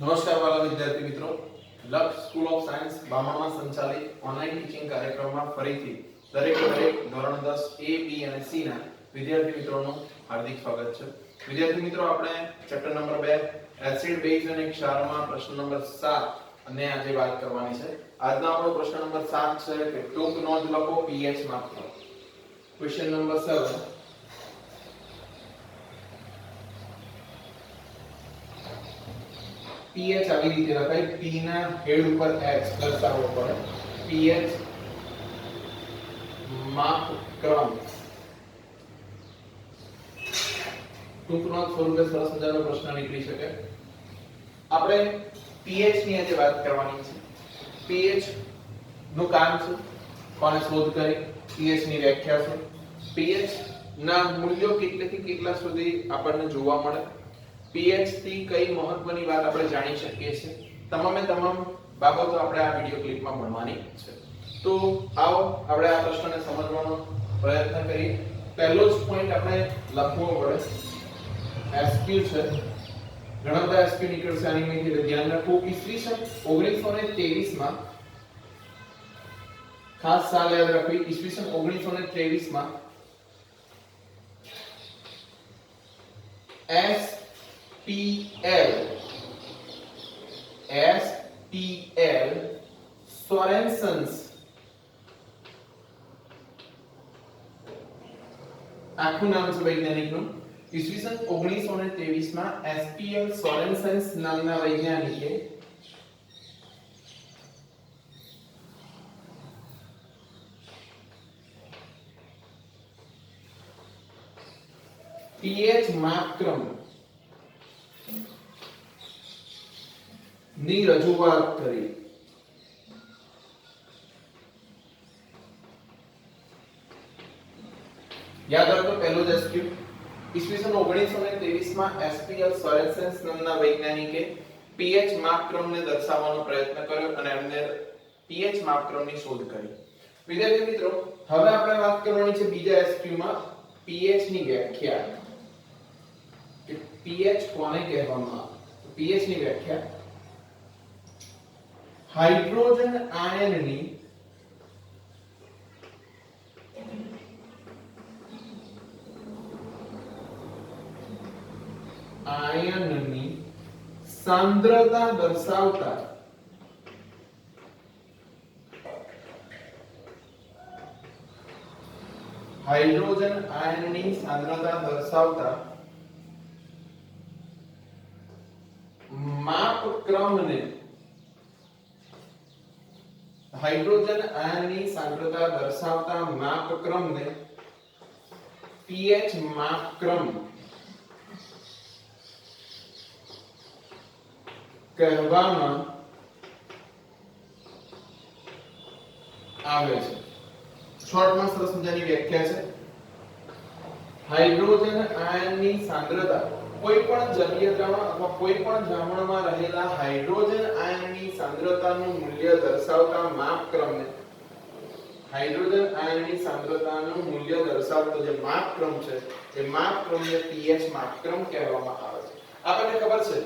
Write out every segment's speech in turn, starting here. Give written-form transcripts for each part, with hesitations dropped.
નમસ્કાર વાલા વિદ્યાર્થી મિત્રો, લક્ષ સ્કૂલ ઓફ સાયન્સ બામણમાં સંચાલિત ઓનલાઈન ટીચિંગ કાર્યક્રમમાં ફરીથી દરેક ધોરણ 10 A, B અને C ના વિદ્યાર્થી મિત્રોનું હાર્દિક સ્વાગત છે. વિદ્યાર્થી મિત્રો, આપણે ચેપ્ટર નંબર 2 એસિડ બેઝ અને ક્ષારમાં પ્રશ્ન નંબર 7 અને આજે વાત કરવાની છે. આજનો આપણો પ્રશ્ન નંબર 7 છે કે ટૂંક નોંધ લખો pH માપો. Question number 7. pH આવી રીતે લખાય, p ના હેડ ઉપર h દર્શાવવો પડે. pH માપક્રમ ટૂંકમાં સ્વરૂપે સરસ મજાનો પ્રશ્ન નીકળી શકે. આપણે pH ની આજે વાત કરવાની છે. pH નું કામ શું, કોને શોધ કરી, pH ની વ્યાખ્યા શું, pH ના મૂલ્યો કેટલેથી કેટલા સુધી આપણને જોવા મળે, pH થી કઈ મહત્વની વાત આપણે જાણી શકીએ છીએ, તમામે તમામ બાબતો આપણે આ વિડિયો ક્લિપમાં ભણવાની છે. તો આવો આપણે આ પ્રશ્નને સમજવાનો પ્રયત્ન કરીએ. પહેલો જ પોઈન્ટ આપણે લખવો પડે SQ છે. ઘણા બધા SQ નીકળશે આની માંથી, ધ્યાન રાખો. ઈસવીસન 1923 માં, ખાસ સાલ યાદ રાખવી, ઈસવીસન 1923 માં SPL સોરેન્સન્સ, આખું નામ છે વૈજ્ઞાનિકનું. ઈસવીસન 1923 માં SPL સોરેન્સન્સ નામના વૈજ્ઞાનિકે pH માપક્રમ ની રજૂઆત કરી. યાદ રાખો પહેલો જ SQ. ઈસવીસન 1923 માં SPL સોરેન્સન્સ નામના વૈજ્ઞાનિકે pH માપક્રમને દર્શાવવાનો પ્રયત્ન કર્યો અને એમને pH માપક્રમની શોધ કરી. વિદ્યાર્થી મિત્રો, હવે આપણે વાત કરવાની છે બીજા SQ માં pH ની વ્યાખ્યા. કે pH કોને કહેવામાં આવે? pH ની વ્યાખ્યા હાઇડ્રોજન આયનની સાંદ્રતા દર્શાવતા હાઇડ્રોજન આયનની સાંદ્રતા દર્શાવતા માપક્રમને, હાઇડ્રોજન આયનની સાંદ્રતા દર્શાવતા માપક્રમને pH માપક્રમ કહેવામાં આવે છે. શોર્ટમાં સરસ મજાની વ્યાખ્યા છે. હાઇડ્રોજન આયનની સાંદ્રતા કોઈ પણ જલીય દ્રાવણ અથવા કોઈ પણ દ્રાવણમાં રહેલા હાઇડ્રોજન આયનની સાંદ્રતાનું મૂલ્ય દર્શાવતા માપક્રમને, હાઇડ્રોજન આયનની સાંદ્રતાનું મૂલ્ય દર્શાવતો જે માપક્રમ છે એ માપક્રમને pH માપક્રમ કહેવામાં આવે છે. આપણને ખબર છે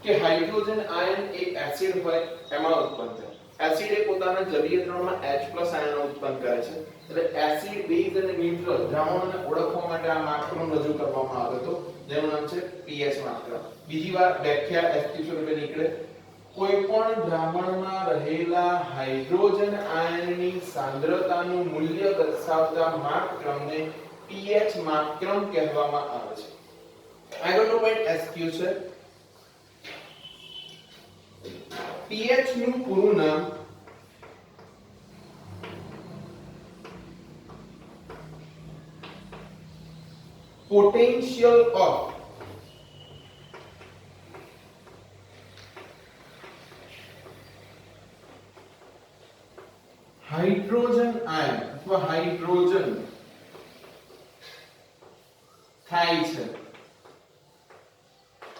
કે હાઇડ્રોજન આયન એક એસિડ હોય એમાં ઉત્પન્ન થાય. એસિડ એ પોતાના જલીય દ્રાવણમાં H+ આયનો ઉત્પન્ન કરે છે. એટલે એસિડ, બેઝ અને ન્યુટ્રલ દ્રાવણોને ઓળખવા માટે આ માપક્રમ રજૂ કરવામાં આવ્યો હતો, જેનું નામ છે pH માપક્રમ. બીજી વાર વ્યાખ્યા SQ સ્વરૂપે નીકળે. કોઈ પણ દ્રાવણમાં રહેલા હાઇડ્રોજન આયનની સાંદ્રતાનું મૂલ્ય દર્શાવતા માપક્રમને pH માપક્રમ કહેવામાં આવે છે. આગળનો પોઈન્ટ SQ છે. pH નું પૂરું નામ પોટેન્શિયલ ઓફ હાઇડ્રોજન આયન અથવા હાઇડ્રોજન થાય છે.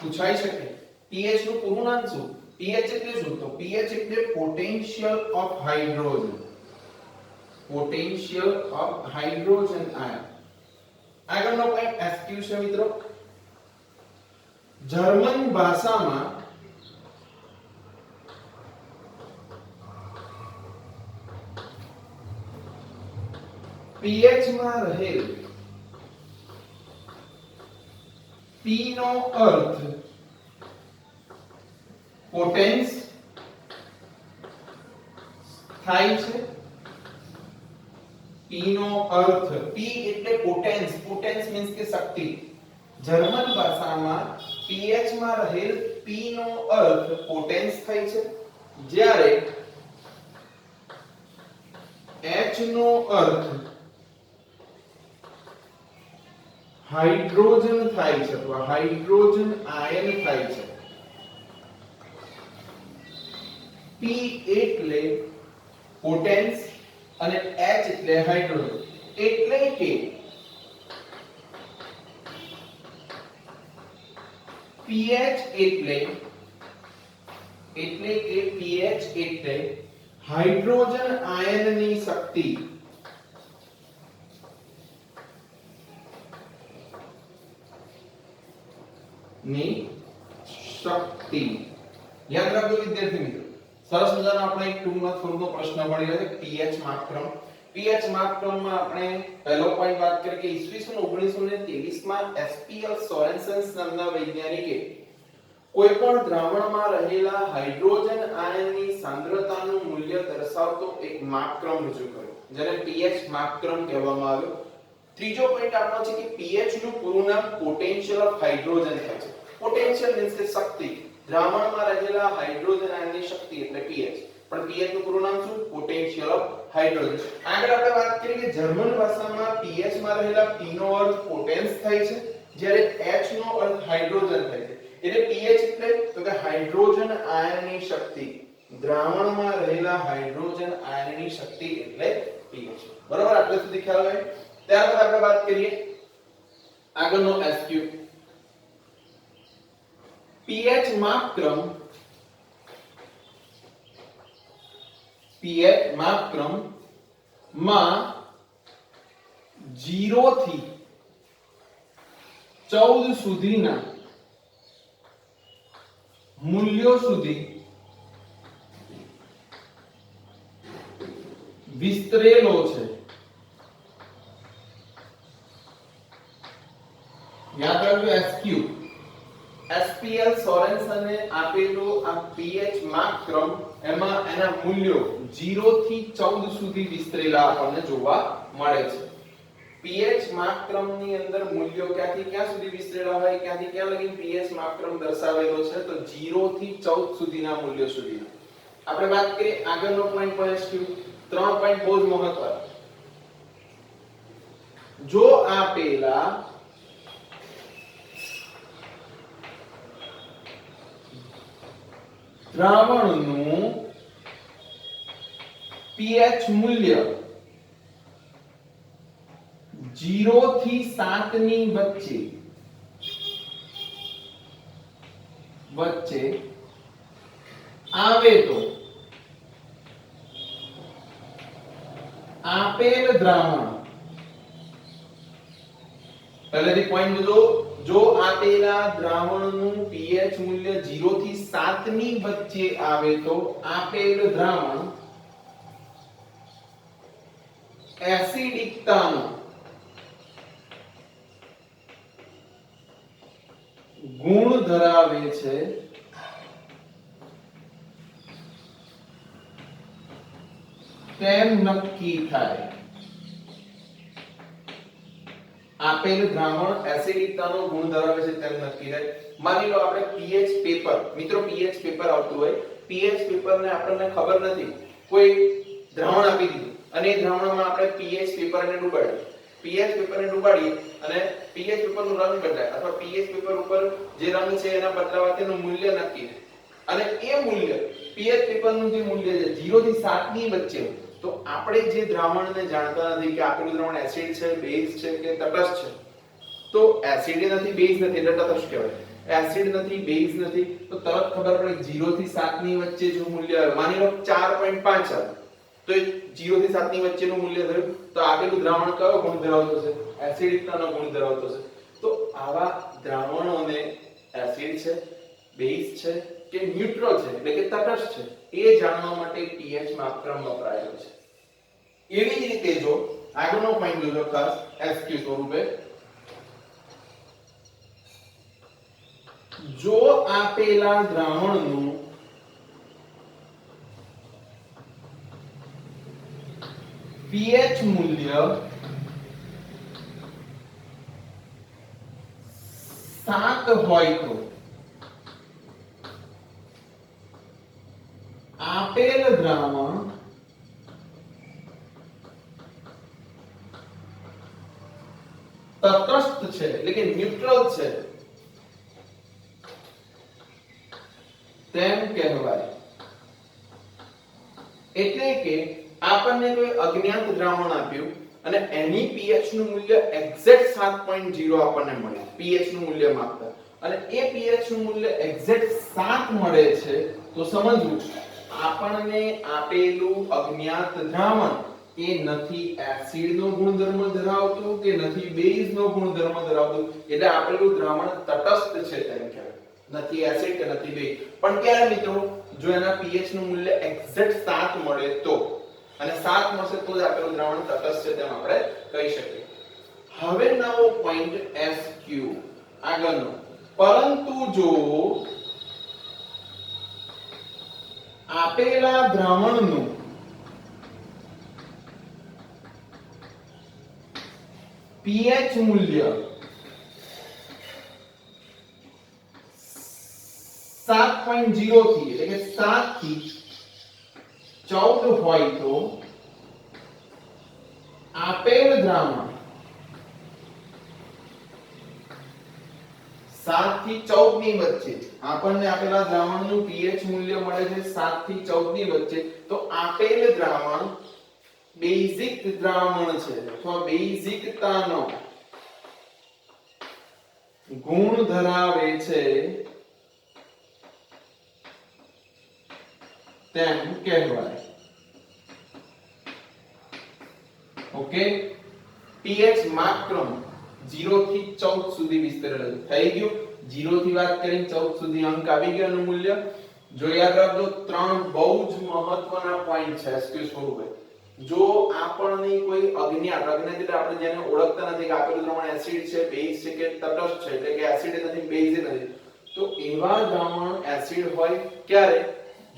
પૂછાઈ શકે pH નું પૂરું નામ શું? pH એટલે શું? તો pH એટલે potential of hydrogen, potential of hydrogen ion. આગળનો પોઈન્ટ SQ છે મિત્રો. જર્મન ભાષામાં pH માં રહેલ P નો અર્થ પોટેન્સ થાય છે। P નો અર્થ P એટલે પોટેન્સ, પોટેન્સ મીન્સ કે શક્તિ। જર્મન ભાષામાં pH માં રહેલ P નો અર્થ પોટેન્સ થાય છે, જ્યારે H નો અર્થ હાઇડ્રોજન થાય છે અથવા હાઇડ્રોજન આયન થાય છે। P એટલે પોટેન્સ અને H એટલે હાઇડ્રોજન, એટલે કે pH એટલે pH એટલે હાઇડ્રોજન આયનની શક્તિ। યાદ રાખજો વિદ્યાર્થી મિત્રો, સરસ મજાનો આપણે એક ટૂંકમાં થોડો પ્રશ્ન મળી રહ્યો છે pH માપક્રમ। pH માપક્રમમાં આપણે પહેલો પોઈન્ટ વાત કરીએ કે ઈસવીસન 1923 માં એસપીએલ સોરેન્સન નામના વૈજ્ઞાનિકે કોઈ પણ દ્રાવણમાં રહેલા હાઇડ્રોજન આયનની સાંદ્રતાનું મૂલ્ય દર્શાવતો એક માપક્રમ રજૂ કર્યો, જેને pH માપક્રમ કહેવામાં આવ્યો। ત્રીજો પોઈન્ટ આપણો છે કે pH નું પૂરું નામ પોટેન્શિયલ ઓફ હાઇડ્રોજન થાય છે। પોટેન્શિયલ મીન્સ કે શક્તિ, દ્રાવણમાં રહેલા હાઇડ્રોજન આયનની શક્તિ એટલે pH, પણ pH નું પૂરું નામ શું? Potential of hydrogen. આગળ આપણે વાત કરીએ કે જર્મન ભાષામાં pH માં રહેલા P નો અર્થ પોટેન્સ થાય છે, જ્યારે H નો અર્થ હાઇડ્રોજન થાય છે। એટલે pH એટલે તો કે હાઇડ્રોજન આયનની શક્તિ, દ્રાવણમાં રહેલા હાઇડ્રોજન આયનની શક્તિ એટલે pH। બરોબર, આટલે સુધી ખ્યાલ આવે। ત્યારબાદ આપણે વાત કરીએ આગળનો SQ। pH માપક્રમ માં 0 થી 14 સુધીના મૂલ્યો સુધી વિસ્તરેલો છે। યાદ રાખજો SQ। એસપીએલ સોરેન્સને આપેલો આ pH માપક્રમ, એમાં એના મૂલ્યો 0 થી 14 સુધી વિસ્તરેલા આપણને જોવા મળે છે। pH માપક્રમની અંદર મૂલ્યો ક્યાંથી ક્યાં સુધી વિસ્તરેલા હોય, ક્યાંથી ક્યાં લગી pH માપક્રમ દર્શાવેલો છે, તો 0 થી 14 સુધીના મૂલ્યો સુધીના। આપણે વાત કરીએ આગળનો પોઈન્ટ પર SQ। ત્રણ પોઈન્ટ બહુ જ મહત્વના। જો આપેલા દ્રાવણનું pH મૂલ્ય 0 થી 7 ની વચ્ચે આવે તો આપેલ દ્રાવણ, પહેલેથી પોઈન્ટ જો આપેલા દ્રાવણનું pH મૂલ્ય 0 થી 7 ની વચ્ચે આવે તો આપેલ દ્રાવણ એસિડિકતાનો ગુણ ધરાવે છે તેમ નક્કી થાય। આપેલ દ્રાવણ એસિડિકતાનો ગુણ ધરાવે છે તેમ નક્કી થાય। માની લો આપણે pH પેપર, મિત્રો pH પેપર આવતું હોય, pH પેપરને આપણને ખબર નથી, કોઈ દ્રાવણ આપી દીધું અને એ દ્રાવણમાં આપણે pH પેપરને ડુબાડીએ, pH પેપરને ડુબાડીએ અને pH પેપરનો રંગ બદલાય અથવા pH પેપર ઉપર જે રંગ છે એના બદલાવાથી એનું મૂલ્ય નક્કી થાય અને એ મૂલ્ય pH પેપરનું જે મૂલ્ય છે 0 થી 7 ની વચ્ચે, તો આપણે જે દ્રાવણને જાણતા નથી કે આપેલું દ્રાવણ એસિડ છે, બેઝ છે કે તટસ્થ છે, તો એસિડ નથી, બેઝ નથી એટલે તટસ્થ કહેવાય। એસિડ નથી, બેઝ નથી, તો તરત ખબર પડે 0 થી 7 ની વચ્ચે જો મૂલ્ય આવે, માની લો 4.5 આવે, તો 0 થી 7 ની વચ્ચેનું મૂલ્ય થયું, તો આપેલું દ્રાવણ કયો ગુણ ધરાવતો છે? એસિડિકતાનો ગુણ ધરાવતો છે। તો આવા દ્રાવણોને એસિડ છે, બેઝ છે કે ન્યુટ્રલ છે એટલે કે તટસ્થ છે, એ જાણવા માટે pH માપક્રમ વપરાયેલો છે। એવી જ રીતે જો આગળનો પોઈન્ટ જોજો ખાસ SQ સ્વરૂપે જો આપેલા દ્રાવણનું pH મૂલ્ય 7 હોય તો આપેલ દ્રાવણ તટસ્થ છે એટલે કે ન્યુટ્રલ છે તેમ કહેવાય. એટલે કે આપણને કોઈ અજ્ઞાત દ્રાવણ આપ્યું અને એની pH નું મૂલ્ય એક્ઝેક્ટ 7.0 આપણને મળ્યું pH નું મૂલ્ય માપતા અને એ pH નું મૂલ્ય એક્ઝેક્ટ 7 મળે છે તો સમજવું આપણને આપેલું અજ્ઞાત દ્રાવણ એ નથી એસિડ નો ગુણધર્મ ધરાવતું કે નથી બેઝ નો ગુણધર્મ ધરાવતું એટલે આપેલું દ્રાવણ તટસ્થ છે તેમ કહેવાય. નથી એસિડ કે નથી બેઝ. પણ ક્યારે મિત્રો જો એના pH નું મૂલ્ય એક્ઝેક્ટ 7 મળે તો અને 7 મળશે તો જ આપેલું દ્રાવણ તટસ્થ છે તેમ આપણે કહી શકીએ. હવે નવો પોઈન્ટ SQ આગળનો પરંતુ જો આપેલા દ્રાવણનું pH મૂલ્ય 7.0 થી એટલે કે 7 થી 14 હોય તો આપેલ દ્રાવણ 7 થી 14 ની વચ્ચે આપણને આપેલા દ્રાવણનું pH મૂલ્ય મળે છે 7 થી 14 ની વચ્ચે તો આપેલ દ્રાવણ બેઝિક દ્રાવણ છે અથવા બેઝિકતાનો ગુણ ધરાવે છે તેમ કહેવાય. ઓકે pH માપક્રમ 0 થી 14 સુધી વિસ્તરેલ થઈ ગયું. 0 થી વાત કરીને 14 સુધી અંક આવી ગયો એનું મૂલ્ય. જો યાદ રાખજો ત્રણ બહુ જ મહત્વના પોઈન્ટ છે SQ સ્વરૂપે. જો આપણને કોઈ અજ્ઞાત એટલે આપણે જેને ઓળખતા નથી કે આપેલું દ્રાવણ એસિડ છે બેઝ છે કે તટસ્થ છે એટલે કે એસિડ નથી બેઝ નથી તો એવા દ્રાવણ એસિડ હોય ક્યારે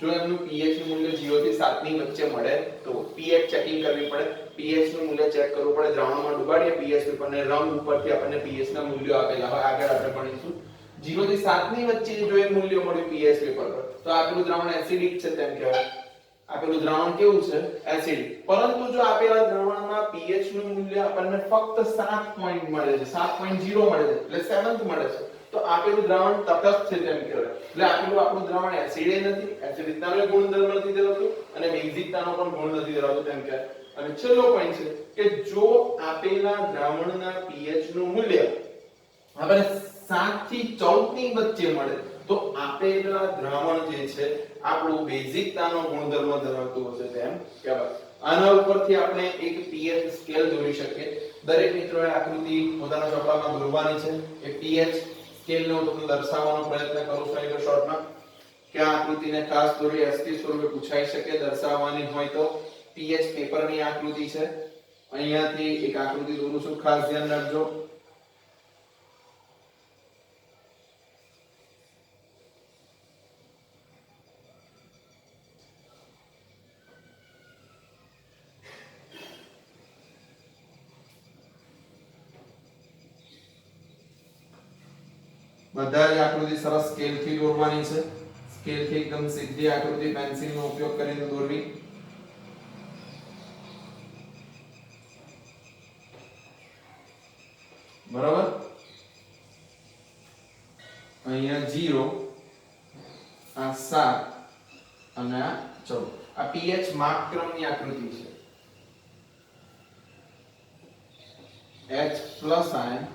જો એમનું pH નું મૂલ્ય 0 થી 7 ની વચ્ચે મળે તો pH ચેકિંગ કરવી પડે. pH નું મૂલ્ય ચેક કરવું પડે. દ્રાવણમાં ડુબાડીએ pH પેપરને રંગ ઉપરથી આપણને pH ના મૂલ્યો આપેલા હોય આગળ આપણે ભણીશું. 0 થી 7 ની વચ્ચે જો એ મૂલ્ય મળ્યું pH પેપર પર તો આપેલું દ્રાવણ એસિડિક છે તેમ કહેવાય. આપેલું દ્રાવણ કેવું છે એસિડિક. પરંતુ જો આપેલા દ્રાવણમાં pH નું મૂલ્ય આપણને ફક્ત 7 પોઈન્ટ મળે છે 7.0 મળે છે એટલે 7th મળે છે તો આપેલું દ્રાવણ તટસ્થ છે તેમ કહેવાય. એટલે આપેલું આપણું દ્રાવણ એસિડ નથી એસિડિકતાનો ગુણધર્મ નથી ધરાવતું અને બેઝિકતાનો પણ ગુણ નથી ધરાવતું તેમ કહેવાય. અને છેલ્લો પોઈન્ટ છે કે જો આપેલા દ્રાવણના pH નું મૂલ્ય આપણે 7 થી 14 ની વચ્ચે મળે તો આપેલા દ્રાવણ જે છે આપણું બેઝિકતાનો ગુણધર્મ ધરાવતું હશે તેમ કહેવાય. આના ઉપરથી આપણે એક pH સ્કેલ દોરી શકીએ. દરેક મિત્રોએ આકૃતિ પોતાના ચોપડામાં દોરવાની છે. એ pH સ્કેલને હું તમને દર્શાવવાનો પ્રયત્ન કરું છું એક શોર્ટમાં કે આ આકૃતિને ખાસ દોરી SQ સ્વરૂપે પૂછાઈ શકે દર્શાવવાની હોય તો. pH પેપરની આકૃતિ છે. અહીંયાથી એક આકૃતિ દોરું છું ખાસ ધ્યાન રાખજો. બધા જ આકૃતિ સરસ સ્કેલ થી દોરવાની છે. સ્કેલ થી એકદમ સીધી આકૃતિ પેન્સિલ નો ઉપયોગ કરીને દોરવી. બરાબર. અહીંયા 0 આ 7 અને આ 14 આ pH માપક્રમની આકૃતિ છે. H+ આયન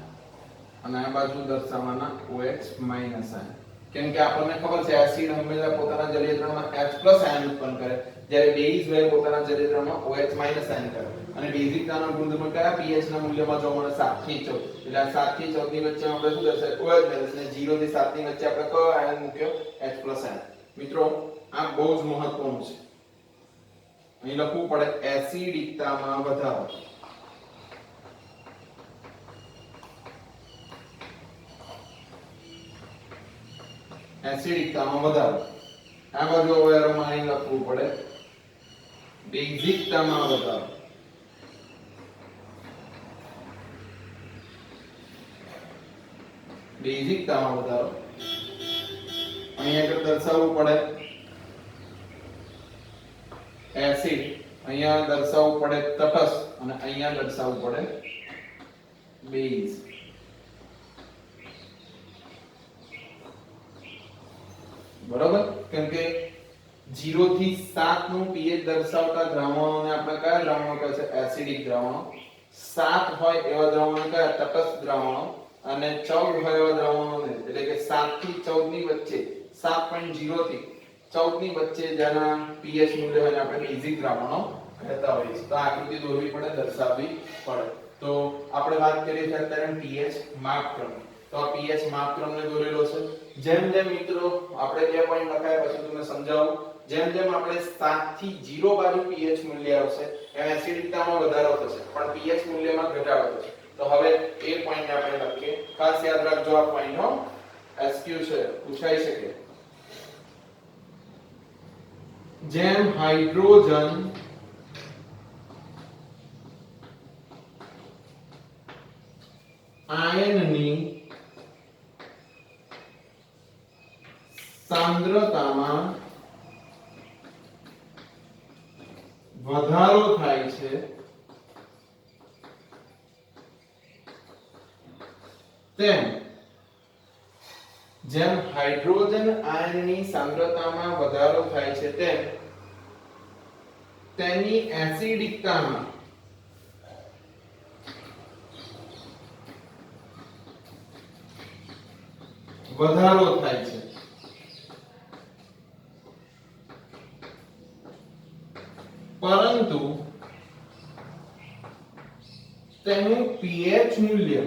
અને આ બાજુ દર્શાવવાના OH- આયન. કેમ કે આપણને ખબર છે એસિડ હંમેશા પોતાના જલીય દ્રવમાં H+ આયન ઉત્પન્ન કરે જ્યારે બેઝ હોય પોતાના જલીય દ્રવમાં OH- આયન કરે. અને બેઝિકતાનો ગુણધર્મ કયા pH ના મૂલ્યમાં જોવા મળે 7 થી 14. એટલે આ 7 થી 14 ની વચ્ચે આપણે શું દર્શાવે OH- અને 0 થી 7 ની વચ્ચે આપણે કયો આયન મૂક્યો H+ આયન. મિત્રો આ બહુ જ મહત્વનું છે. અહીં લખવું પડે એસિડિકતામાં વધારો. એસિડિકતામાં વધારો. આ બાજુ હવે રમાઈને લખવું પડે બેઝિકતામાં વધારો. બેઝિકતામાં વધારો અહીંયા આગળ દર્શાવવું પડે એસિડ, અહીંયા દર્શાવવું પડે તટસ્થ અને અહીંયા દર્શાવવું પડે બેઝ. બરોબર, કેમ કે 0 થી 7 નું pH દર્શાવતા દ્રાવણોને આપણે કયા દ્રાવણો કહે છે? એસિડિક દ્રાવણો. 7 હોય એવા દ્રાવણો કયા? તટસ્થ દ્રાવણો. અને 14 હોય એવા દ્રાવણોને એટલે કે 7 થી 14 ની વચ્ચે 7.0 થી 14 ની વચ્ચે જેના pH મૂલ્ય હોય આપણે બેઝિક દ્રાવણો કહેતા હોઈએ છીએ. તો આકૃતિ દોરવી પડે, દર્શાવવી પડે. તો આપણે વાત કરીએ છીએ અત્યારે pH માપક્રમ. તો આ pH માપક્રમને દોરેલો છે. જેમ જેમ મિત્રો આપણે જે પોઈન્ટ લખાય પછી તમને સમજાવું. જેમ જેમ આપણે 7 થી 0 બાજુ pH મૂલ્ય આવશે એમ એસિડિકતામાં વધારો થશે પણ pH મૂલ્યમાં ઘટાડો થશે. તો હવે એ પોઈન્ટ આપણે લખીએ. ખાસ યાદ રાખજો આ પોઈન્ટ હો, એસક્યુ છે, પૂછાઈ શકે. જેમ હાઇડ્રોજન આયનની સાંદ્રતામાં વધારો થાય છે તેમ જેમ હાઇડ્રોજન આયનની સાંદ્રતામાં વધારો થાય છે તેમ તેની એસિડિકતામાં વધારો થાય છે. પરંતુ તેનું pH મૂલ્ય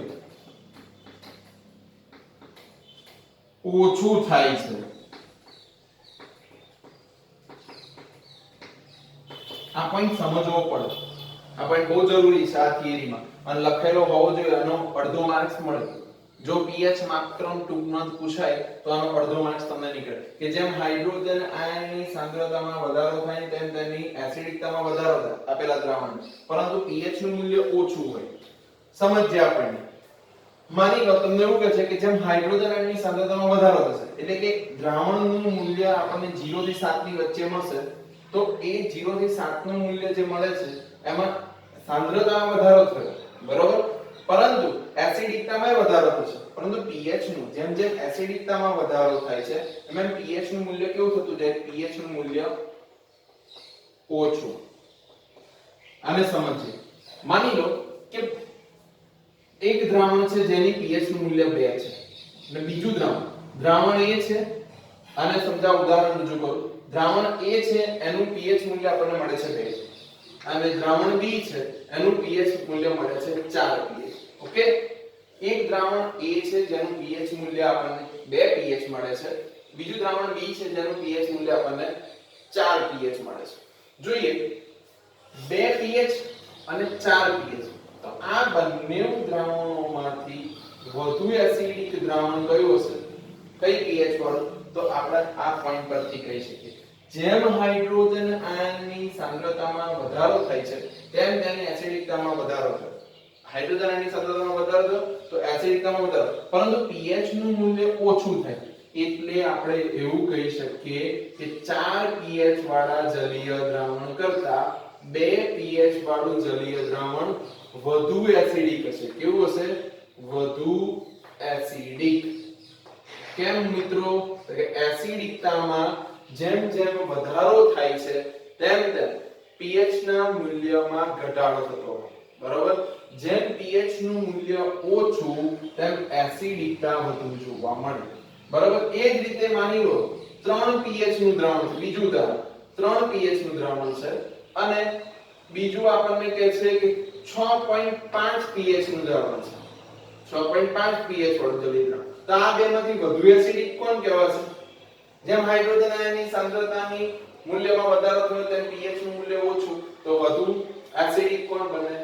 ઓછું થાય છે. આ પોઈન્ટ સમજવો પડે. આ પોઈન્ટ બહુ જરૂરી છે આ થિયરીમાં અને લખેલો હોવો જોઈએ. આનો અડધો માર્ક્સ મળે. જો pH માપક્રમ ટૂંકમાં પૂછાય તો આનો અડધો માર્ક્સ તમને નીકળે કે જેમ હાઇડ્રોજન આયનની સાંદ્રતામાં વધારો થાય તેમ તેની એસિડિકતામાં વધારો થાય આપેલા દ્રાવણ, પરંતુ pH નું મૂલ્ય ઓછું હોય. સમજ્યા આપણને? માની લો તમને એવું કહે છે કે જેમ હાઇડ્રોજન આયનની સાંદ્રતામાં વધારો થશે એટલે કે દ્રાવણનું મૂલ્ય આપણને 0 થી 7 ની વચ્ચે મળશે. તો એ 0 થી 7 નું મૂલ્ય જે મળે છે એમાં સાંદ્રતામાં વધારો થયો, બરોબર, પરંતુ એસિડિકતામાં વધારો થશે. પરંતુ pH નું જેમ જેમ એસિડિકતામાં વધારો થાય છે એમ pH નું મૂલ્ય કેવું થતું જાય? pH નું મૂલ્ય ઓછું. આને સમજીએ. માની લો કે એક દ્રાવણ છે જેની pH નું મૂલ્ય 2 છે અને બીજું દ્રાવણ A છે. આને સમજાવ ઉદાહરણ રજૂ કરું. દ્રાવણ A છે એનું pH મૂલ્ય આપણને મળે છે 2 અને દ્રાવણ B છે એનું pH મૂલ્ય મળે છે 4 pH. ઓકે, એક દ્રાવણ A છે જેનું pH મૂલ્ય આપણને 2 pH મળે છે, બીજું દ્રાવણ B છે જેનું pH મૂલ્ય આપણને 4 pH મળે છે. જોઈએ 2 pH અને 4 pH. તો આ બંને દ્રાવણોમાંથી વધુ એસિડિક દ્રાવણ કયું હશે? કઈ pH વાળું? તો આપણે આ પોઈન્ટ પરથી કહી શકીએ જેમ હાઇડ્રોજન આયનની સાંદ્રતામાં વધારો થાય છે તેમ તેની એસિડિકતામાં વધારો થાય. હાઇડ્રોજન આયનની સાંદ્રતામાં વધારો થયો તો એસિડિકતામાં વધારો, પરંતુ pH નું મૂલ્ય ઓછું થાય. એટલે આપણે એવું કહી શકીએ કે 4 pH વાળા જલીય દ્રાવણ કરતા 2 pH વાળું જલીય દ્રાવણ વધુ એસિડિક હશે. કેવું હશે? વધુ એસિડિક. કેમ મિત્રો? તો કે એસિડિકતામાં જેમ જેમ વધારો થાય છે તેમ તેમ pH ના મૂલ્યમાં ઘટાડો થતો હોય, બરોબર. જેમ pH નું મૂલ્ય ઓછું તેમ એસિડિકતા વધુ જોવા મળે, બરોબર. એ જ રીતે માની લો 3 pH નું દ્રાવણ છે, બીજું ઉદાહરણ 3 pH નું દ્રાવણ છે અને બીજું આપણને કહે છે કે 6.5 pH નું દ્રાવણ છે. 6.5 pH વાળું જલીય દ્રાવણ. તો આ બેમાંથી વધુ એસિડિક કોણ કહેવાશે? જેમ હાઇડ્રોજન આયનની સાંદ્રતાની મૂલ્યમાં વધારો થયો તેમ pH નું મૂલ્ય ઓછું, તો વધુ એસિડિક કોણ બને?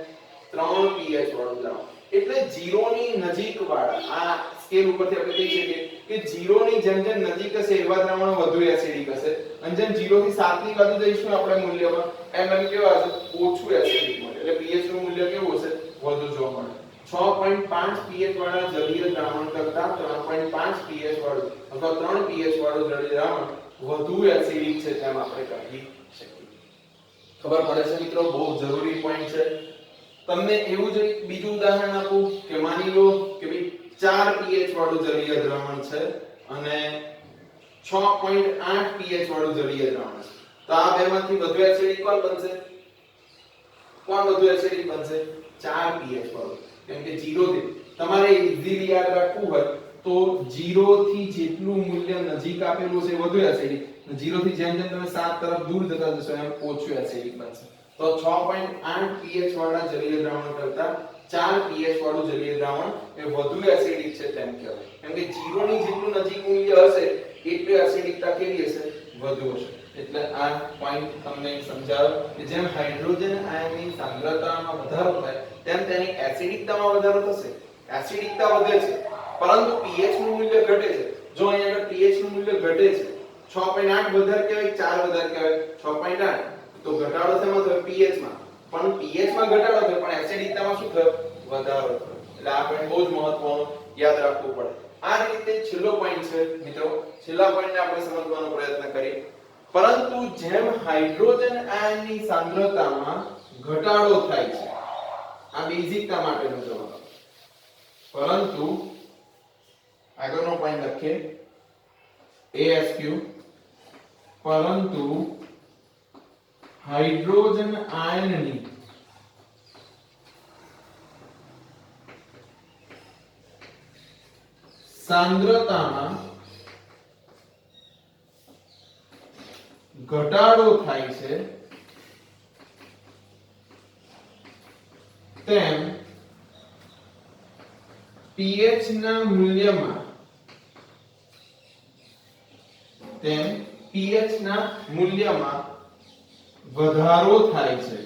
3 pH વાળું દ્રાવણ. એટલે 0 ની નજીક વાળા આ સ્કેલ ઉપરથી આપણે કહી શકીએ કે 0 ની જેમ જેમ નજીક હશે એવા દ્રાવણો વધુ એસિડિક હશે અને જેમ 0 થી 7 ની બાજુ જઈશું આપણે મૂલ્યમાં એમ એમ કેવા હશે ઓછું એસિડિક મળે એટલે pH નું મૂલ્ય કેવું હશે વધુ જોવા મળે 6.5 pH વાળા જલીય દ્રાવણ કરતા 3.5 pH વાળું અથવા 3 pH વાળું જલીય દ્રાવણ વધુ એસિડિક છે તેમ આપણે કહી શકીએ ખબર પડે છે મિત્રો બહુ જરૂરી પોઈન્ટ છે તમને એવું જ એક બીજું ઉદાહરણ આપું કે માની લો કે ભાઈ 4 pH વાળું જલીય દ્રાવણ છે અને 6.8 pH વાળું જલીય દ્રાવણ છે તો આ બેમાંથી વધુ એસિડિક કોણ બનશે બનશે 4 pH વાળું કેમ કે 0 થી તમારે ઈઝીલી યાદ રાખવું હોય તો 0 થી જેટલું મૂલ્ય નજીક આપેલું છે વધુ એસિડિક 0 થી જેમ જેમ તમે 7 તરફ દૂર જતા જશો એમ ઓછું એસિડિક બનશે તો 6.8 pH વાળા જલીય દ્રાવણ કરતા 4 pH વાળું જલીય દ્રાવણ એ વધુ એસિડિક છે તેમ કહેવાય કેમ કે 0 ની જેટલું નજીક મૂલ્ય હશે એટલી એસિડિકતા કેવી હશે વધુ હશે એટલે આ પોઈન્ટ તમને સમજાવ્યો કે જેમ હાઇડ્રોજન આયનની સાંદ્રતામાં વધારો થાય તેમ તેની એસિડિકતામાં વધારો થશે એસિડિકતા વધે છે પરંતુ pH નું મૂલ્ય ઘટે છે જો અહીંયા આગળ pH નું મૂલ્ય ઘટે છે 6.8 વધારે કહેવાય 4 વધારે કહેવાય 6.8 તો ઘટાડો થયો તો pH માં પણ pH માં ઘટાડો થયો પણ એસિડિકતામાં શું થયો વધારો થયો એટલે આ પોઈન્ટ બહુ જ મહત્વનો યાદ રાખવું પડે આ રીતે છેલ્લો પોઈન્ટ છે મિત્રો છેલ્લા પોઈન્ટને આપણે સમજવાનો પ્રયત્ન કરીએ પરંતુ જેમ હાઇડ્રોજન આયનની સાંદ્રતામાં ઘટાડો થાય છે આ બેઝિકતા માટેનો જવાબ પરંતુ આગળનો પોઈન્ટ લખીએ ASQ પરંતુ હાઇડ્રોજન આયનની સાંદ્રતામાં ઘટાડો થાય છે તેમ pH ના મૂલ્યમાં વધારો થાય છે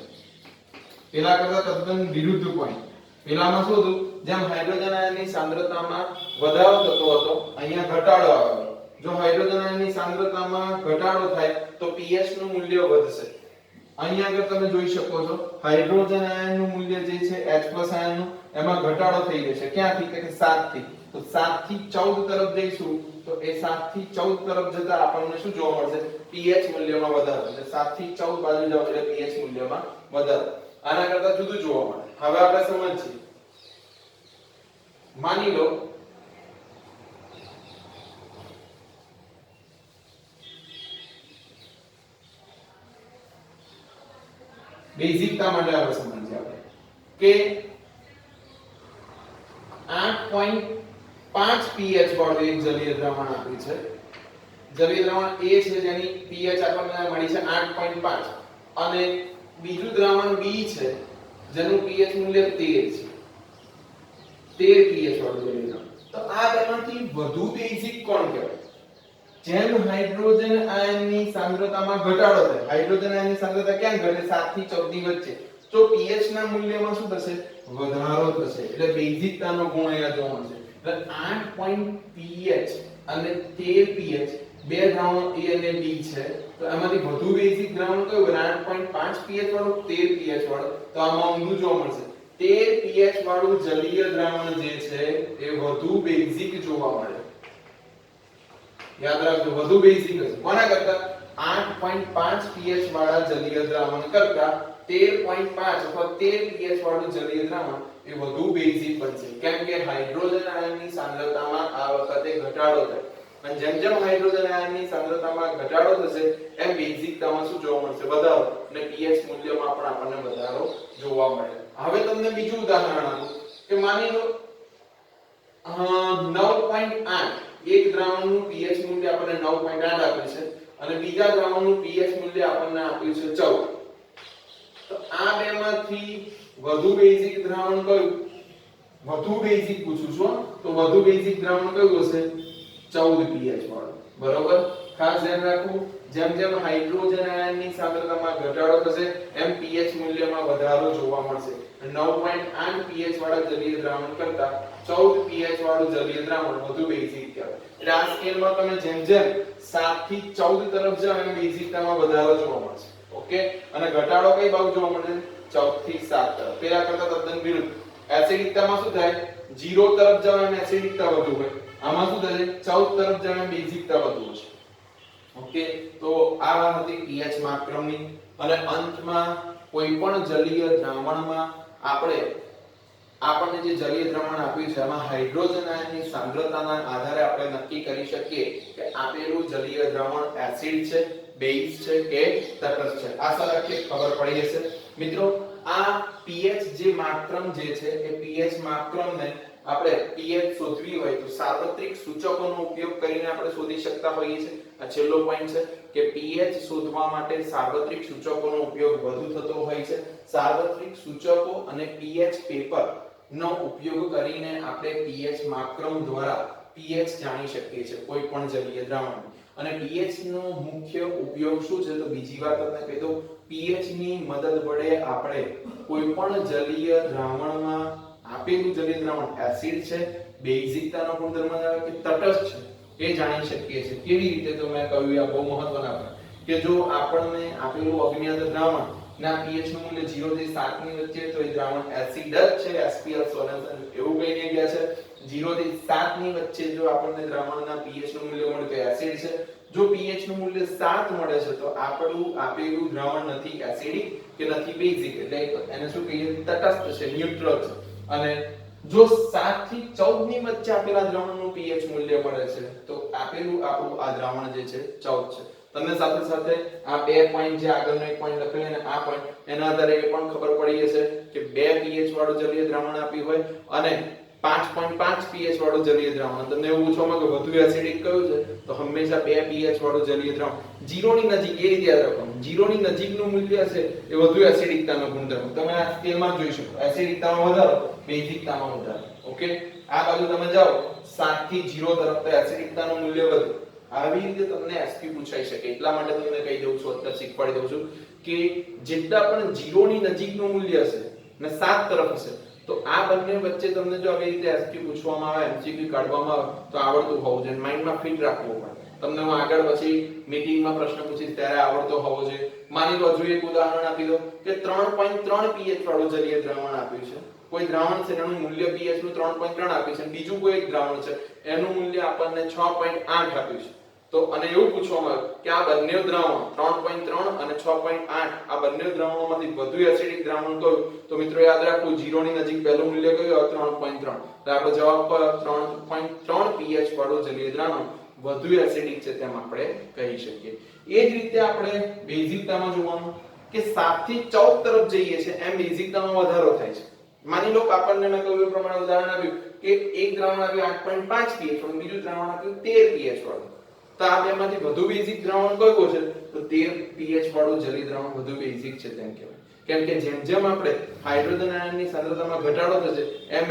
પેલા કરતા તદ્દન વિરુદ્ધ પોઈન્ટ પેલામાં શું હતું જેમ હાઇડ્રોજન આયનની સાંદ્રતામાં વધારો થતો હતો અહીંયા ઘટાડો આવ્યો જો હાઇડ્રોજન આયનની સાંદ્રતામાં ઘટાડો થાય તો pH નું મૂલ્ય વધશે અહીંયા આગળ તમે જોઈ શકો છો હાઇડ્રોજન આયનનું મૂલ્ય જે છે H+ આયનનું એમાં ઘટાડો થઈ જશે ક્યાંથી કે 7 થી તો 7 થી 14 તરફ જઈશું તો એ 7 થી 14 તરફ જતા આપણને શું જોવા મળશે pH મૂલ્યમાં વધારો એટલે 7 થી 14 બાજુ જાવ એટલે pH મૂલ્યમાં વધારો આના કરતા જુદું જોવા મળે હવે આપણે સમજીએ માની લો બેઝિકતા માટે આપણે સમજીએ કે 8.5 pH વાળું એક જલીય દ્રાવણ આપ્યું છે જલીય દ્રાવણ A છે જેની pH આપણને મળી છે 8.5 અને બીજું દ્રાવણ B છે જેનું pH મૂલ્ય 13 છે 13 pH વાળું જલીય દ્રાવણ તો આ બેમાંથી વધુ બેઝિક કોણ કહેવાય જેમ હાઇડ્રોજન આયનની સાંદ્રતામાં ઘટાડો થાય હાઇડ્રોજન આયનની સાંદ્રતા ક્યાં ઘટે 7 થી 14 ની વચ્ચે તો pH ના મૂલ્યમાં શું થશે વધારો થશે એટલે બેઝિકતાનો ગુણ અહીંયા જોવા મળશે એટલે 8 pH અને 13 pH બે દ્રાવણો A અને B છે તો આમાંથી વધુ બેઝિક દ્રાવણ કયું 8.5 pH વાળું 13 pH વાળું તો આમાં ઊંધું જોવા મળશે 13 pH વાળું જલીય દ્રાવણ જે છે એ વધુ બેઝિક જોવા મળે યાદ રાખજો વધુ બેઝિક હશે કોના કરતા 8.5 pH વાળા જલીય દ્રાવણ કરતા 13.5 અથવા 13 pH વાળું જલીય દ્રાવણ એ વધુ બેઝિક બનશે કેમ કે હાઇડ્રોજન આયનની સાંદ્રતામાં આ વખતે ઘટાડો થાય અને જેમ જેમ હાઇડ્રોજન આયનની સાંદ્રતામાં ઘટાડો થશે એમ બેઝિકતામાં શું જોવા મળશે વધારો અને pH મૂલ્યમાં પણ આપણને વધારો જોવા મળે હવે તમને બીજું ઉદાહરણ આપું કે માની લો 9.8 એક દ્રાવણનું pH મૂલ્ય આપણને 9.8 આપ્યું છે અને બીજા દ્રાવણનું pH મૂલ્ય આપણને આપ્યું છે 14 તો આ બેમાંથી વધુ બેઝિક દ્રાવણ કયું વધુ બેઝિક પૂછું છું તો વધુ બેઝિક દ્રાવણ કયું હશે 14 pH વાળું બરોબર ખાસ ધ્યાન રાખવું જેમ જેમ હાઇડ્રોજન આયનની સાંદ્રતામાં ઘટાડો થશે એમ pH મૂલ્યમાં વધારો જોવા મળશે 9.8 pH વાળા જલીય દ્રાવણ કરતા 14 pH વાળું જલીય દ્રાવણ વધુ બેઝિક કહેવાય. એટલે આ સ્કેલમાં તમે જેમ જેમ 7 થી 14 તરફ જાવ એમ બેઝિકતામાં વધારો જોવા મળશે. ઓકે, અને ઘટાડો કઈ બાજુ જોવા મળે? 14 થી 7 તરફ. પેલા કરતા તદ્દન વિરુદ્ધ. એસિડિકતામાં શું થાય? 0 તરફ જાવ એમ એસિડિકતા વધુ હોય. આમાં શું થાય? 14 તરફ જાવ એમ બેઝિકતા વધુ હશે. ઓકે, તો આ હતી pH માપક્રમની. અને અંતમાં કોઈ પણ જલીય દ્રાવણમાં આપણને જે જલીય દ્રાવણ આપ્યું છે એમાં હાઇડ્રોજન આયનની સાંદ્રતાના આધારે આપણે નક્કી કરી શકીએ કે આપેલું જલીય દ્રાવણ એસિડ છે, બેઝ છે કે તટસ્થ છે. આશા રાખીએ ખબર પડી હશે. મિત્રો, આ pH જે માપક્રમ જે છે એ pH માપક્રમને આપણે pH શોધવી હોય તો સાર્વત્રિક સૂચકોનો ઉપયોગ કરીને આપણે શોધી શકતા હોઈએ છીએ. આ છેલ્લો પોઈન્ટ છે કે pH શોધવા માટે સાર્વત્રિક સૂચકોનો ઉપયોગ વધુ થતો હોય છે. સાર્વત્રિક સૂચકો અને pH પેપર નો ઉપયોગ કરીને આપણે pH માપક્રમ દ્વારા pH જાણી શકીએ છીએ કોઈ પણ જલીય દ્રાવણ. અને pH નો મુખ્ય ઉપયોગ શું છે? તો બીજી વાર તમને કહી દઉં, pH ની મદદ વડે આપણે કોઈ પણ જલીય દ્રાવણમાં આપેલું જલીય દ્રાવણ એસિડ છે, બેઝિકતાનો ગુણધર્મ ધરાવે કે તટસ્થ છે એ જાણી શકીએ છીએ. કેવી રીતે? તો મેં કહ્યું આ બહુ મહત્વના છે કે જો આપણને આપેલું અજ્ઞાત દ્રાવણ ના pH નું મૂલ્ય 0 થી 7 ની વચ્ચે તો એ દ્રાવણ એસિડ જ છે, SPL સોલ્યુશન એવું કહીને ગયા છે. 0 થી 7 ની વચ્ચે જો આપણને દ્રાવણના pH નું મૂલ્ય મળે તો એસિડ છે. જો pH નું મૂલ્ય 7 મળે છે તો આપણું આપેલું દ્રાવણ નથી એસિડિક કે નથી બેઝિક, એટલે એને શું કહીએ? તટસ્થ છે, ન્યુટ્રલ છે. અને જો 7 થી 14 ની વચ્ચે આપેલા દ્રાવણનું pH મૂલ્ય મળે છે તો આપણું આ દ્રાવણ જે છે 14 છે. તમને સાથે સાથે આ બે પોઈન્ટ જે આગળનો એક પોઈન્ટ લખેલો અને આ પોઈન્ટ એના આધારે એ પણ ખબર પડી હશે કે 2 pH વાળું જલીય દ્રાવણ આપ્યું હોય અને 5.5 pH વાળું જલીય દ્રાવણ. તમને એવું પૂછવામાં કે વધુ એસિડિક કયું છે? તો હંમેશા 2 pH વાળું જલીય દ્રાવણ 0 ની નજીક, એ રીતે યાદ રાખવાનું. 0 ની નજીકનું મૂલ્ય છે એ વધુ એસિડિકતાનો ગુણધર્મ. તમે આ સ્કેલમાં જોઈ શકો. એસિડિકતામાં વધારો, બેઝિકતામાં વધારો. ઓકે, આ બાજુ તમે જાઓ 7 થી 0 તરફ તો એસિડિકતાનું મૂલ્ય વધે. આવી રીતે તમને એસક્યુ પૂછાઈ શકે. એટલા માટે તમને કહી દઉં છું, અત્યારે શીખવાડી દઉં છું કે જેટલા પણ 0 ની નજીકનું મૂલ્ય હશે ને 7 તરફ હશે તો આ બંને વચ્ચે તમને જો આવી રીતે એસક્યુ પૂછવામાં આવે, એમસીક્યુ કાઢવામાં આવે તો આવડતું હોવું જોઈએ, માઇન્ડમાં ફિટ રાખવું પડે. તમને હું આગળ પછી મીટિંગમાં પ્રશ્ન પૂછીશ ત્યારે આવડતો હોવો જોઈએ. માની લો, હજુ એક ઉદાહરણ આપી દો કે 3.3 pH વાળું જલીય દ્રાવણ આપ્યું છે. કોઈ દ્રાવણ છે એનું મૂલ્ય pH નું 3.3 આપ્યું છે, બીજું કોઈ એક દ્રાવણ છે એનું મૂલ્ય આપણને 6.8 આપ્યું છે. તો અને એવું પૂછવામાં આવ્યું કે આ બંને દ્રાવણ 3.3 અને 6.8 આ બંને દ્રાવણોમાંથી વધુ એસિડિક દ્રાવણ કયું? તો મિત્રો યાદ રાખવું, 0 ની નજીક પહેલું મૂલ્ય કયું? 3.3. તો આપણો જવાબ પર 3.3 pH વાળું જલીય દ્રાવણ વધુ એસિડિક છે તેમ આપણે કહી શકીએ. એ જ રીતે આપણે બેઝિકતામાં જોવાનું કે 7 થી 14 તરફ જઈએ છે એમ બેઝિકતામાં વધારો થાય છે. માની લો આપણને મેં કહ્યું એ પ્રમાણે ઉદાહરણ આપ્યું કે એક દ્રાવણ આપ્યું 8.5 pH વાળું, બીજું દ્રાવણ આપ્યું 13 pH વાળું. તો આ બેમાંથી વધુ બેઝિક દ્રાવણ કયું છે? તો 13 pH વાળું જલીય દ્રાવણ વધુ બેઝિક છે તેમ કહેવાય. કેમ કે જેમ જેમ આપણે હાઇડ્રોજન આયનની સાંદ્રતામાં ઘટાડો થશે એમ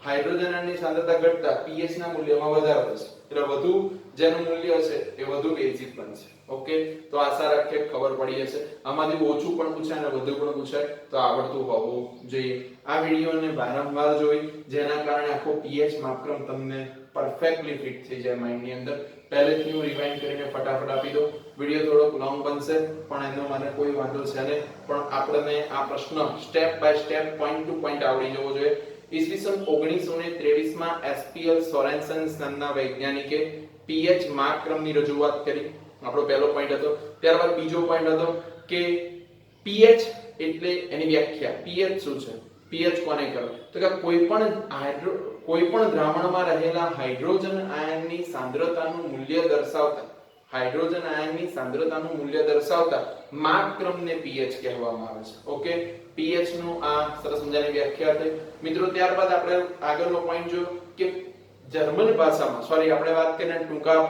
હાઇડ્રોજન આયનની સાંદ્રતા ઘટતા pH ના મૂલ્યમાં વધારો થશે. એટલે વધુ જેનું મૂલ્ય હશે એ વધુ બેઝિક બનશે. ઓકે, તો આશા રાખીએ ખબર પડી હશે. આમાંથી ઓછું પણ પૂછાય અને વધુ પણ પૂછાય તો આવડતું હોવું જોઈએ. આ વિડિયોને વારંવાર જોઈ જેના કારણે આખો pH માપક્રમ તમને પરફેક્ટલી ફિટ થઈ જાય માઇન્ડની અંદર. પહેલેથી હું રિવાઇન્ડ કરીને ફટાફટ આપી દઉં. વિડિયો થોડોક લોંગ બનશે પણ એનો મને કોઈ વાંધો છે નહીં, પણ આપણને આ પ્રશ્ન step by step point to point આવડી જવો જોઈએ. ઈસવીસન 1923 માં SPL સોરેન્સન નામના વૈજ્ઞાનિકે pH માપક્રમની રજૂઆત કરી. આપણો પહેલો પોઈન્ટ હતો. ત્યારબાદ બીજો પોઈન્ટ હતો કે pH એટલે એની વ્યાખ્યા. pH શું છે? pH કોને કહેવાય? તો કે કોઈ પણ દ્રાવણમાં રહેલા હાઇડ્રોજન આયનની સાંદ્રતાનું મૂલ્ય દર્શાવતા માપક્રમને pH કહેવામાં આવે છે. ઓકે, pH નું આ સરસ મજાની વ્યાખ્યા થઈ. મિત્રો ત્યારબાદ આપણે આગળનો પોઈન્ટ જોયો કે જર્મન ભાષામાં આપણે વાત કરીને ટૂંકા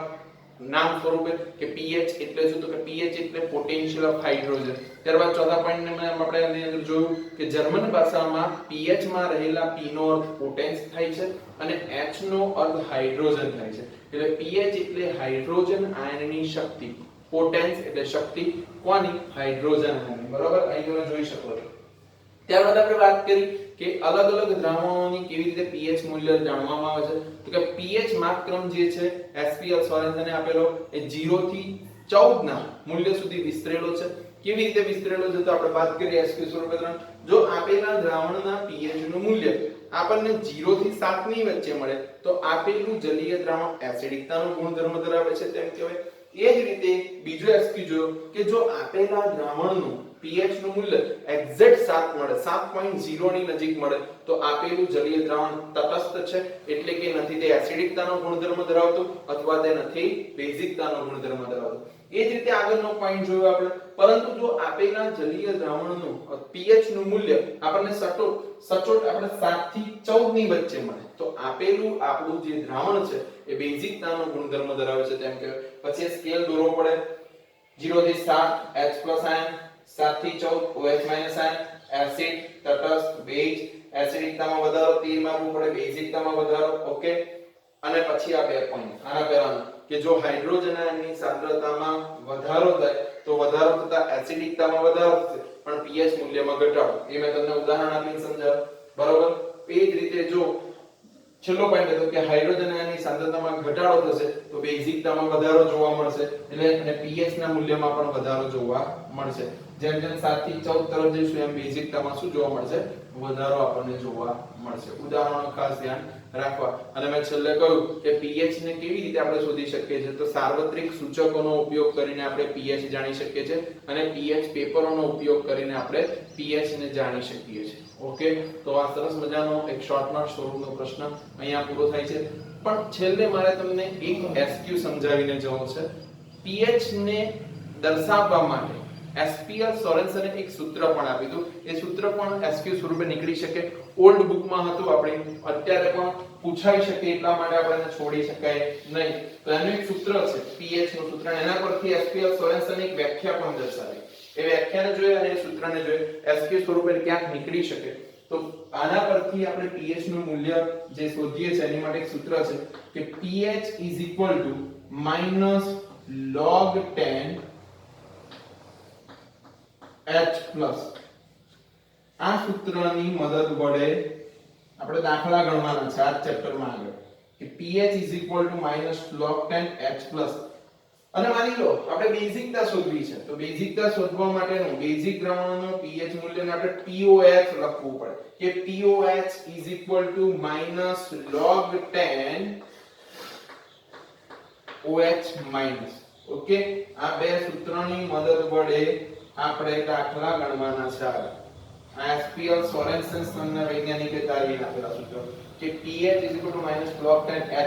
નામ સ્વરૂપે કે pH એટલે શું? તો કે pH એટલે પોટેન્શિયલ ઓફ હાઇડ્રોજન. ત્યારબાદ ચોથા પોઈન્ટને આપણે એની અંદર જોયું કે જર્મન ભાષામાં pH માં રહેલા p નો અર્થ પોટેન્સ થાય છે અને H નો અર્થ હાઇડ્રોજન થાય છે. એટલે pH એટલે હાઇડ્રોજન આયનની શક્તિ, પોટેન્સ એટલે શક્તિ કોની? હાઇડ્રોજન આયનની. બરાબર, અહીં તમે જોઈ શકો છો. ત્યારબાદ આપણે વાત કરી કે અલગ અલગ દ્રાવણોની કેવી રીતે pH મૂલ્ય જાણવામાં આવે છે તો કે pH માપક્રમ જે છે SPL સોરેન્સને આપેલો એ 0 થી 14 ના મૂલ્ય સુધી વિસ્તરેલો છે કેવી રીતે વિસ્તરેલો છે તો આપણે વાત કરીએ SQ સ્વરૂપે જો આપેલા દ્રાવણના pH નું મૂલ્ય આપણને 0 થી 7 ની વચ્ચે મળે તો આપેલું જલીય દ્રાવણ એસિડિકતાનો ગુણધર્મ ધરાવે છે તેમ કહેવાય એ જ રીતે બીજો SQ જોયો કે જો આપેલા દ્રાવણનું pH નું મૂલ્ય એક્ઝેક્ટ 7 મળે 7.0 ની નજીક મળે તો આપેલું જલીય દ્રાવણ તટસ્થ છે એટલે કે નથી તે એસિડિકતાનો ગુણધર્મ ધરાવતું અથવા તે નથી બેઝિકતાનો ગુણધર્મ ધરાવતું એ જ રીતે આગળનો પોઈન્ટ જોયો આપણે પરંતુ જો આપેલા જલીય દ્રાવણનું pH નું મૂલ્ય આપણને સચોટ આપણે 7 થી 14 ની વચ્ચે મળે તો આપેલું આપણું જે દ્રાવણ છે એ બેઝિકતાનો ગુણધર્મ ધરાવે છે તેમ કે પછી સ્કેલ દોરવો પડે 0 થી 7 H+ આયન 7 થી 14 OH- આયન એસિડ તટસ્થ બેઝ એસિડિકતામાં વધારો તીર મારવું પડે બેઝિકતામાં વધારો ઓકે અને પછી આ બે પોઈન્ટ આના પહેલાનો કે જો હાઇડ્રોજન આયનની સાંદ્રતામાં વધારો થાય તો વધારો થતા એસિડિકતામાં વધારો થશે પણ pH મૂલ્યમાં ઘટાડો એ મેં તમને ઉદાહરણ આપીને સમજાવ્યું બરોબર એ જ રીતે જો છેલ્લો પોઈન્ટ હતો કે હાઇડ્રોજન આયનની સાંદ્રતામાં ઘટાડો થશે તો બેઝિકતામાં વધારો જોવા મળશે એટલે અને pH ના મૂલ્યમાં પણ વધારો જોવા મળશે જેમ જેમ 7 થી 14 તરફ જઈશું એમ બેઝિકતામાં શું જોવા મળશે વધારો આપણને જોવા મળશે ઉદાહરણો ખાસ ધ્યાન રાખવા અને મેં છેલ્લે કહ્યું કે pH ને કેવી રીતે આપણે શોધી શકીએ છીએ તો સાર્વત્રિક સૂચકોનો ઉપયોગ કરીને આપણે pH જાણી શકીએ છીએ અને pH પેપરોનો ઉપયોગ કરીને આપણે pH ને જાણી શકીએ છીએ ઓકે તો આ સરસ મજાનો એક શોર્ટ નોટ સ્વરૂપનો પ્રશ્ન અહીંયા પૂરો થાય છે પણ છેલ્લે મારે તમને એક SQ સમજાવીને જવું છે pH ને દર્શાવવા માટે SPL સોરેન્સને એક સૂત્ર પણ આપ્યું હતું એ સૂત્ર પણ SQ સ્વરૂપે નીકળી શકે ઓલ્ડ બુકમાં હતું આપણે અત્યારે પણ પૂછાઈ શકે એટલા માટે આપણે છોડી શકાય નહીં તો એનું એક સૂત્ર છે pH નું સૂત્ર એના પરથી SPL સોરેન્સને એક વ્યાખ્યા પણ દર્શાવી એ વ્યાખ્યાને જોઈએ અને એ સૂત્રને જોઈએ SQ સ્વરૂપે ક્યાંક નીકળી શકે તો આના પરથી આપણે pH નું મૂલ્ય જે શોધીએ છે એની માટે એક સૂત્ર છે કે pH - log 10 H+ આ સૂત્રની મદદ વડે આપણે દાખલા ગણવાના છે આ ચેપ્ટરમાં આગળ કે pH - log 10 H+ અને માની લો આપણે બેઝિકતા શોધવી છે તો બેઝિકતા શોધવા માટેનું બેઝિક દ્રાવણનો pH મૂલ્યને આપણે POH લખવું પડે કે POH - log 10 OH- ઓકે આ બે સૂત્રોની મદદ વડે આપણે દાખલા ગણવાના છે આ SPL સોરેન્સન નામના વૈજ્ઞાનિકે તારવી નાખેલા સૂત્રો કે pH - log 10 H+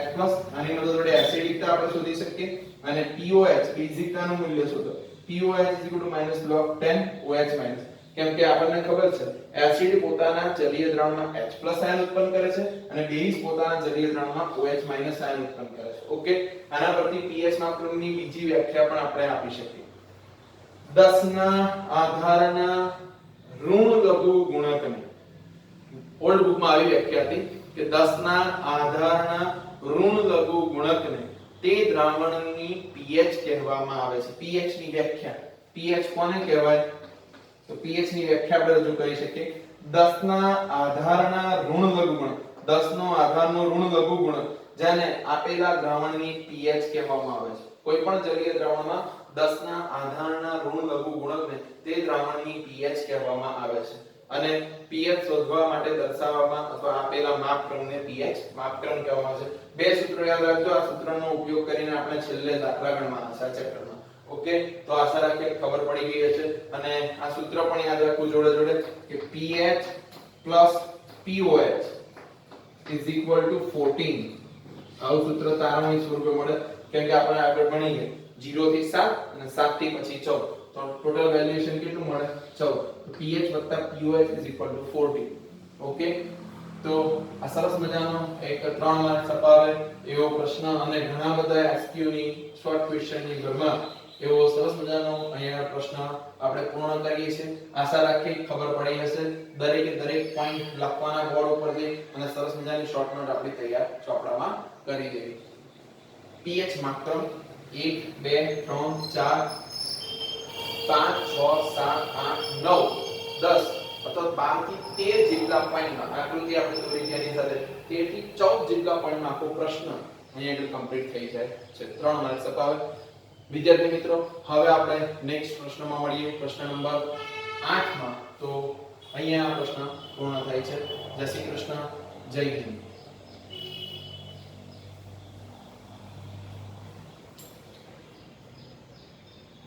આની મદદ વડે એસિડિકતા આપણે શોધી શકીએ અને POH બેઝિકતાનું મૂલ્ય શોધો POH - log 10 OH- કેમ કે આપણને ખબર છે એસિડ પોતાના જલીય દ્રાવણમાં H+ આયન ઉત્પન્ન કરે છે અને બેઝ પોતાના જલીય દ્રાવણમાં OH- આયન ઉત્પન્ન કરે છે ઓકે આના પરથી pH માપક્રમની બીજી વ્યાખ્યા પણ આપણે આપી શકીએ 10 ના આધારના ઋણ લઘુ ગુણકને ઓલ્ડ બુકમાં આવી વ્યાખ્યા હતી કે 10 ના આધારના ઋણ લઘુ ગુણકને તે દ્રાવણની pH કહેવામાં આવે છે pH ની વ્યાખ્યા pH કોને કહેવાય તો pH ની વ્યાખ્યા આપણે રજૂ કરી શકીએ 10 ના આધારના ઋણ લઘુ ગુણક 10 નો આધારનો ઋણ લઘુ ગુણક જેને આપેલા દ્રાવણની pH કહેવામાં આવે છે કોઈ પણ જલીય દ્રાવણમાં 10 ના આધારના ઋણ લઘુ ગુણકને તે દ્રાવણની pH કહેવામાં આવે છે અને pH શોધવા માટે દર્શાવવામાં અથવા આપેલા માપક્રમને pH માપક્રમ કહેવામાં આવે છે બે સૂત્રો યાદ રાખજો આ સૂત્રનો ઉપયોગ કરીને આપણે છેલ્લે દાખલા ગણવાના છે આ ચેપ્ટરમાં ઓકે તો આશા રાખીએ ખબર પડી ગઈ હશે અને આ સૂત્ર પણ યાદ રાખવું જોડે જોડે કે pH POH 14 આવું સૂત્ર તારવણી સ્વરૂપે મળે કેમ કે આપણે આગળ ભણી ગયા 0 થી 7 અને 7 થી પછી 14 તો ટોટલ વેલ્યુએશન કેટલું મળે 14 તો pH POH 14 ઓકે તો આ સરસ મજાનો એક 3 માર્ક્સ અપાવે એવો પ્રશ્ન અને ઘણા બધા SQ ની શોર્ટ ક્વેશ્ચન ની ઘરમાં એવો સરસ મજાનો અહીંયા પ્રશ્ન આપણે પૂર્ણ કરીએ છીએ આશા રાખીએ ખબર પડી હશે દરેકે દરેક પોઈન્ટ લખવાના બોર્ડ ઉપરથી અને સરસ મજાની શોર્ટ નોટ આપણી તૈયાર ચોપડામાં કરી દેવી pH માપક્રમ 1 2 3 4 5 6 7 8 9 10 અથવા અથવા 12 થી 13 જેટલા પોઈન્ટમાં આકૃતિ આપણે દોરી છે એની સાથે 13 થી 14 જેટલા પોઈન્ટમાં આખો પ્રશ્ન અહીંયા આગળ કમ્પ્લીટ થઈ જાય છે 3 માર્ક્સ અપાવે વિદ્યાર્થી મિત્રો હવે આપણે નેક્સ્ટ પ્રશ્નમાં મળીએ પ્રશ્ન નંબર 8 માં તો અહીંયા આ પ્રશ્ન પૂર્ણ થાય છે જય શ્રી કૃષ્ણ જય હિન્દ